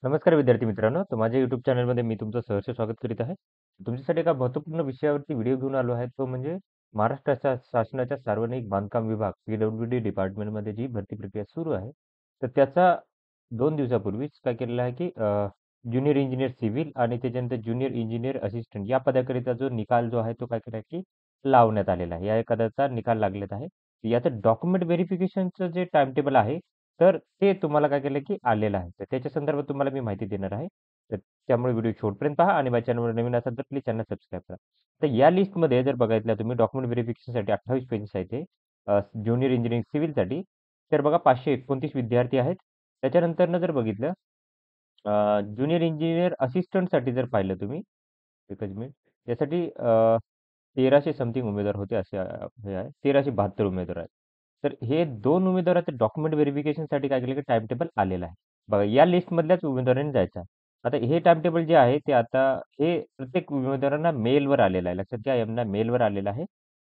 नमस्कार विद्यार्थी मित्रांनो, तर माझ्या YouTube चॅनलमध्ये मी तुमचं सहर्ष स्वागत करीत आहे. तुमच्यासाठी एका महत्त्वपूर्ण विषयावरती व्हिडिओ घेऊन आलो आहे. तो म्हणजे महाराष्ट्राच्या शासनाच्या सार्वजनिक बांधकाम विभाग PWD डिपार्टमेंटमध्ये जी भरती प्रक्रिया सुरू आहे. तर त्याचा 2 दिवसापूर्वीच काय केलेलं आहे, की ज्युनियर इंजिनिअर सिव्हिल आणि त्याच्यानंतर ज्युनियर इंजिनिअर असिस्टंट या पदाकरिता जो निकाल जो आहे, तो काय केला आहे, की लावण्यात आलेला आहे. या एखाद्याचा निकाल लागलेला आहे. याचं डॉक्युमेंट व्हेरिफिकेशनचं जे टाईमटेबल आहे, तर ते तुम्हाला काय केलं, की आलेलं आहे. तर त्याच्या संदर्भात तुम्हाला मी माहिती देणार आहे. तर त्यामुळे व्हिडिओ शेवटपर्यंत पहा आणि माझ्या चॅनलवर नवीन असाल तर प्लीज चॅनल सबस्क्राईब करा. तर या लिस्टमध्ये जर बघितलं तुम्ही डॉक्युमेंट व्हेरिफिकेशनसाठी 28 पेजेस आहेत ते ज्युनियर इंजिनिअरिंग सिव्हिलसाठी. तर बघा 529 विद्यार्थी आहेत. त्याच्यानंतरनं जर बघितलं ज्युनियर इंजिनिअर असिस्टंटसाठी जर पाहिलं तुम्ही, एकच मिनिट. यासाठी 1300 समथिंग उमेदवार होते असे हे आहे. 1372 उमेदवार आहेत. तर हे 2 उमेदवाराचं डॉक्युमेंट व्हेरिफिकेशनसाठी काय केलं, की टाईम टेबल आलेलं आहे. बघा या लिस्टमधल्याच उमेदवारांनी जायचं आहे. आता हे टाईम टेबल जे आहे ते आता हे प्रत्येक उमेदवारांना मेलवर आलेलं आहे. लक्षात घ्या यांना मेलवर आलेलं आहे.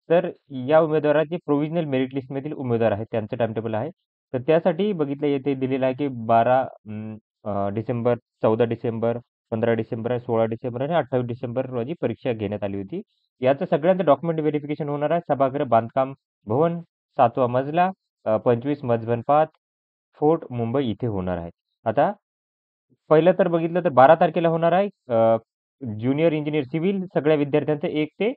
तर या उमेदवाराचे प्रोव्हिजनल मेरिट लिस्टमधील उमेदवार आहेत त्यांचं टाईम टेबल आहे. तर त्यासाठी बघितलं येथे दिलेलं आहे, की 12 डिसेंबर, 14 डिसेंबर, 15 डिसेंबर, 16 डिसेंबर आणि 28 डिसेंबर रोजी परीक्षा घेण्यात आली होती. याचं सगळ्यांचं डॉक्युमेंट व्हेरिफिकेशन होणार आहे. सभागृह बांधकाम भवन 7वा मजला 25 मधबन 5 फोर्ट मुंबई इथे होणार आहे. आता पहिलं तर बघितलं तर 12 तारखेला होणार आहे ज्युनियर इंजिनिअर सिव्हिल सगळ्या विद्यार्थ्यांचं 1 ते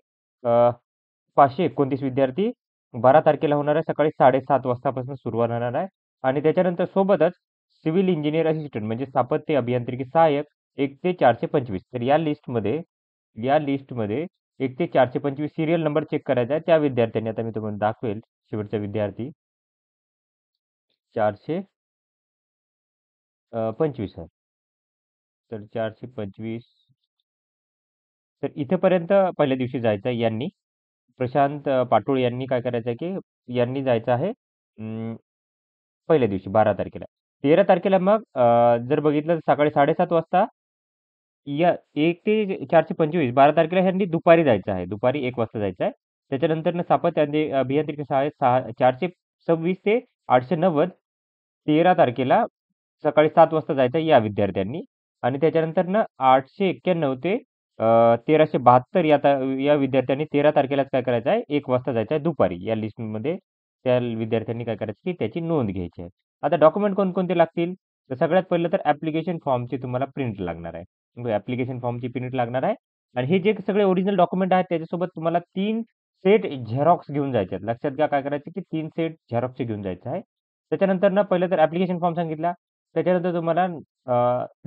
529 विद्यार्थी 12 तारखेला होणार आहे. सकाळी 7:30 वाजतापासून सुरुवात होणार आहे आणि त्याच्यानंतर सोबतच सिव्हिल इंजिनिअर असिस्टंट म्हणजे स्थापत्य अभियांत्रिकी सहाय्यक 1 ते 425. तर या लिस्टमध्ये 1 ते 425 सीरियल नंबर चेक करायचा आहे. त्या विद्यार्थ्यांनी आता मी तुम्हाला दाखवेल शेवटचा विद्यार्थी 425 आहे. तर 425 तर इथेपर्यंत पहिल्या दिवशी जायचं आहे यांनी. प्रशांत पाटोळे यांनी काय करायचं आहे, की यांनी जायचं आहे पहिल्या दिवशी 12 तारखेला. 13 तारखेला मग जर बघितलं तर सकाळी 7:30 वाजता या 1 ते 425 12 तारखेला ह्यांनी दुपारी जायचं आहे. दुपारी 1 वाजता जायचं आहे. त्याच्यानंतरनं स्थापत्य अभियांत्रिकी सहाय्यक 426 ते 890 13 तारखेला सकाळी 7 वाजता जायचं आहे या विद्यार्थ्यांनी आणि त्याच्यानंतरनं 891 ते 1372 या विद्यार्थ्यांनी 13 तारखेलाच काय करायचं आहे 1 वाजता जायचं आहे दुपारी. या लिस्टमध्ये त्या विद्यार्थ्यांनी काय करायचं, की त्याची नोंद घ्यायची आहे. आता डॉक्युमेंट कोणकोणते लागतील? तर सगळ्यात पहिलं तर ॲप्लिकेशन फॉर्मची तुम्हाला प्रिंट लागणार आहे. ॲप्लिकेशन फॉर्मची प्रिंट लागणार आहे आणि हे जे सगळे ओरिजिनल डॉक्युमेंट आहेत त्याच्यासोबत तुम्हाला 3 सेट झेरॉक्स घेऊन जायचे आहेत. लक्षात घ्या काय करायचं, की 3 सेट झेरॉक्सचे घेऊन जायचं आहे. त्याच्यानंतर ना पहिलं तर ॲप्लिकेशन फॉर्म सांगितला. त्याच्यानंतर तुम्हाला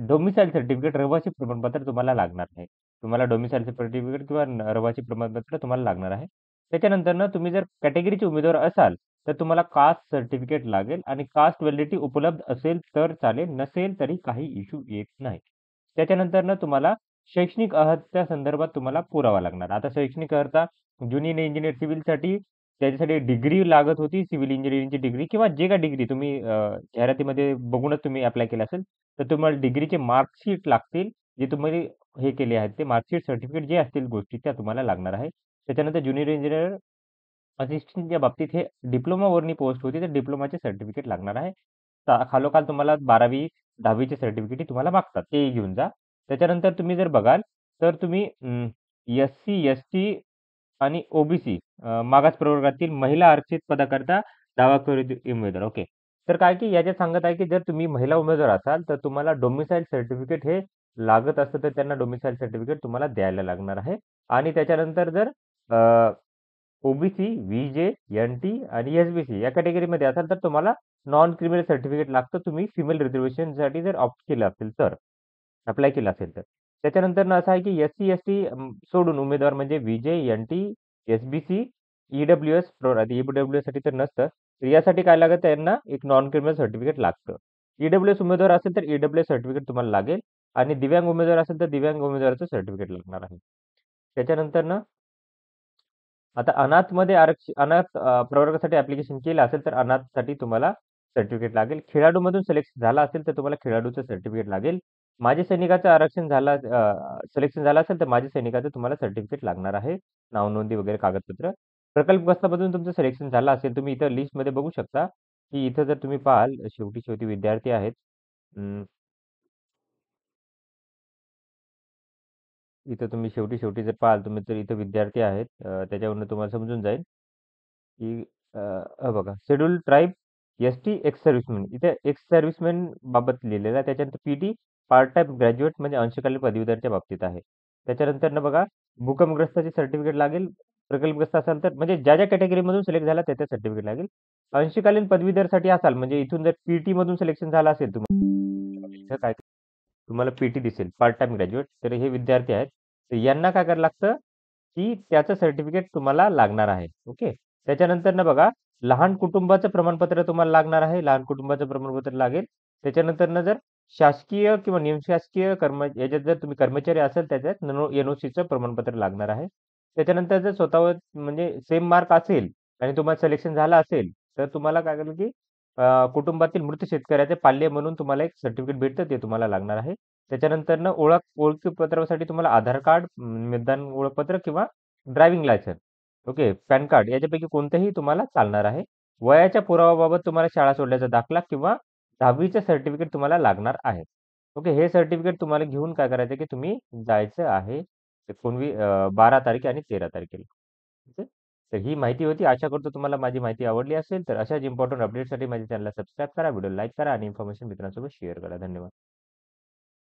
डोमिसाईल सर्टिफिकेट रहिवासी प्रमाणपत्र तुम्हाला लागणार आहे. तुम्हाला डोमिसाईल सर्टिफिकेट किंवा रहिवासी प्रमाणपत्र तुम्हाला लागणार आहे. त्याच्यानंतरनं तुम्ही जर कॅटेगरीचे उमेदवार असाल, तर तुम्हाला कास्ट सर्टिफिकेट लागेल आणि कास्ट व्हॅलिडिटी उपलब्ध असेल तर चालेल, नसेल तरी काही इश्यू येत नाही. त्याच्यानंतरनं तुम्हाला शैक्षणिक अर्हतेच्या संदर्भात तुम्हाला पुरावा लागणार. आता शैक्षणिक अर्हता ज्युनियर इंजिनिअर सिव्हिलसाठी त्याच्यासाठी डिग्री लागत होती, सिव्हिल इंजिनिअरिंगची डिग्री किंवा जे काही डिग्री तुम्ही जाहिरातीमध्ये बघूनच तुम्ही अप्लाय केलं असेल, तर तुम्हाला डिग्रीचे मार्कशीट लागतील. जे तुम्ही हे केले आहेत ते मार्कशीट, सर्टिफिकेट जे असतील गोष्टी त्या तुम्हाला लागणार आहे. त्याच्यानंतर ज्युनियर इंजिनिअर असिस्टंटच्या बाबतीत हे डिप्लोमावरनी पोस्ट होती, तर डिप्लोमाचे सर्टिफिकेट लागणार आहे. खालोखाल तुम्हाला 12वी, 10वीचे सर्टिफिकेटही तुम्हाला मागतात, तेही घेऊन जा. त्याच्यानंतर तुम्ही जर बघाल, तर तुम्ही एस-सी, एस-टी आणि ओ-बी-सी मागास प्रवर्गातील महिला आरक्षित पदाकरता दावा करीत उमेदवार. ओके. तर काय की याच्यात सांगत आहे, की जर तुम्ही महिला उमेदवार असाल, तर तुम्हाला डोमिसाईल सर्टिफिकेट हे लागत असतं, तर त्यांना डोमिसाईल सर्टिफिकेट तुम्हाला द्यायला लागणार आहे. आणि त्याच्यानंतर जर ओ-बी-सी, व्ही-जे, एन-टी आणि एस-बी-सी या कॅटेगरीमध्ये असाल तर तुम्हाला नॉन क्रिमिनल सर्टिफिकेट लागतं. तुम्ही फिमेल रिझर्व्हेशनसाठी जर ऑप्ट केलं असेल तर, अप्लाय केलं असेल तर. त्याच्यानंतरनं असं आहे की एस-सी, एस-टी सोडून उमेदवार म्हणजे व्ही-जे, एन-टी, एस-बी-सी, ई-डब्ल्यू-एस आता ई-डब्ल्यू-एससाठी तर नसतं. तर यासाठी काय लागतं त्यांना एक नॉन क्रिमिनल सर्टिफिकेट लागतं. ई-डब्ल्यू-एस उमेदवार असेल तर ई-डब्ल्यू-एस सर्टिफिकेट तुम्हाला लागेल आणि दिव्यांग उमेदवार असेल तर दिव्यांग उमेदवाराचं सर्टिफिकेट लागणार आहे. त्याच्यानंतरनं आता अनाथ प्रवर्गासाठी ॲप्लिकेशन केलं असेल, तर अनाथसाठी तुम्हाला सर्टिफिकेट लागेल. खेळाडूमधून सिलेक्शन झाला असेल, तर तुम्हाला खेळाडूचं सर्टिफिकेट लागेल. माजी सैनिकाचं सिलेक्शन झालं असेल, तर माजी सैनिकाचं तुम्हाला सर्टिफिकेट लागणार आहे. नावनोंदी वगैरे कागदपत्र. प्रकल्पग्रस्तामधून तुमचं सिलेक्शन झालं असेल, तुम्ही इथं लिस्टमध्ये बघू शकता, की इथं जर तुम्ही पाहाल शेवटी विद्यार्थी आहेत. इथं तुम्ही शेवटी जर पाहाल तुम्ही तर इथं विद्यार्थी आहेत. त्याच्यावरून तुम्हाला समजून जाईल, की बघा schedule tribe, ST, ex serviceman. इथे एक्स सर्व्हिसमॅन बाबत लिहिलेलं आहे. त्याच्यानंतर पी-टी, पार्ट टाईम ग्रॅज्युएट म्हणजे अंशकालीन पदवीधरच्या बाबतीत आहे. त्याच्यानंतर बघा भूकंपग्रस्ताचे सर्टिफिकेट लागेल. प्रकल्पग्रस्त असाल तर म्हणजे ज्या कॅटेगरीमधून सिलेक्ट झाला त्या सर्टिफिकेट लागेल. अंशकालीन पदवीधरसाठी असाल म्हणजे इथून जर पी मधून सिलेक्शन झालं असेल इथं काय तुम्हाला पी दिसेल, पार्ट टाईम ग्रॅज्युएट. तर हे विद्यार्थी आहेत. तर यांना काय करायला लागतं, की त्याचं सर्टिफिकेट तुम्हाला लागणार आहे. ओके. त्याच्यानंतर बघा लहान कुटुंबाचं प्रमाणपत्र तुम्हाला लागणार आहे. लहान कुटुंबाचं प्रमाणपत्र लागेल. त्याच्यानंतर जर शासकीय किंवा निमशासकीय याच्यात जर तुम्ही कर्मचारी असाल त्याच्यात एन-ओ-सीचं प्रमाणपत्र लागणार आहे. त्याच्यानंतर जर स्वतःवर म्हणजे सेम मार्क असेल आणि तुम्हाला सिलेक्शन झालं असेल, तर तुम्हाला काय करेल, की कुटुंबातील मृत शेतकऱ्याचे पाल्य म्हणून तुम्हाला एक सर्टिफिकेट भेटतं ते तुम्हाला लागणार आहे. त्याच्यानंतर ओळखपत्रासाठी तुम्हाला आधार कार्ड, मतदान ओळखपत्र किंवा driving licence, okay, PAN card याच्यापैकी कोणतंही तुम्हाला चालणार आहे. वयाच्या पुराव्याबाबत तुम्हाला शाळा सोडल्याचा दाखला किंवा 10वीचं सर्टिफिकेट तुम्हाला लागणार आहे. ओके. हे सर्टिफिकेट तुम्हाला घेऊन काय करायचं, की तुम्ही जायचं आहे 12 तारीख आणि 13 तारखेला. ओके. तर ही माहिती होती. आशा करतो तुम्हाला माझी माहिती आवडली असेल. तर अशाच इम्पोर्टंट अपडेटसाठी माझ्या चॅनलला सबस्क्राईब करा, व्हिडिओ लाईक करा आणि इन्फॉर्मेशन मित्रांसोबत शेअर करा. धन्यवाद.